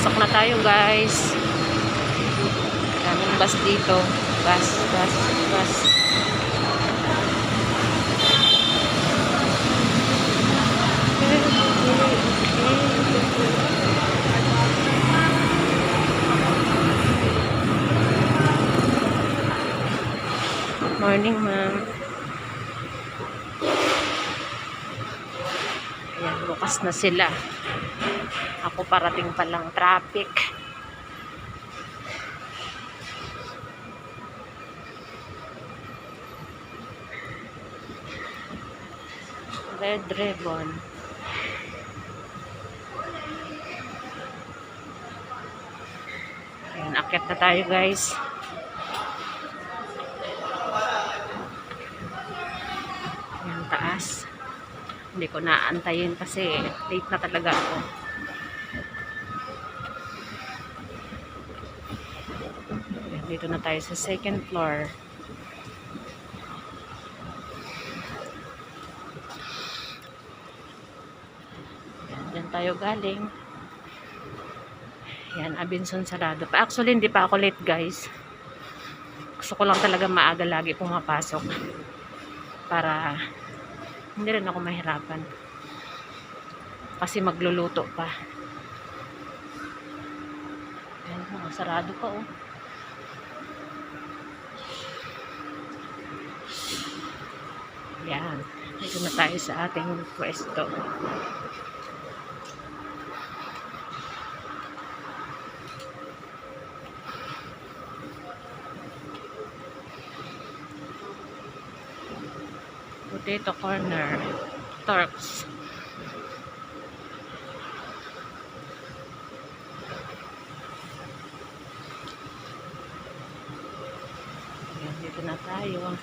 Pasok na tayo guys. Daming bus dito. Bus. Morning, ma'am. Ayan, bukas na sila. Ako parating pa lang, traffic. Red Ribbon. Ayan, akyat na tayo guys. Ayan, taas. Hindi ko naantayin kasi late na talaga ako. Ayan, dito na tayo sa second floor. Diyan tayo galing. Yan, Abenson sarado pa. Actually, hindi pa ako late guys. Gusto ko lang talaga maaga lagi pumapasok. Para hindi rin ako mahirapan. Kasi magluluto pa. Yan, mga sarado pa oh. Yan. Dito na tayo sa ating pwesto. Potato corner. Turks. Ayan, dito na tayo.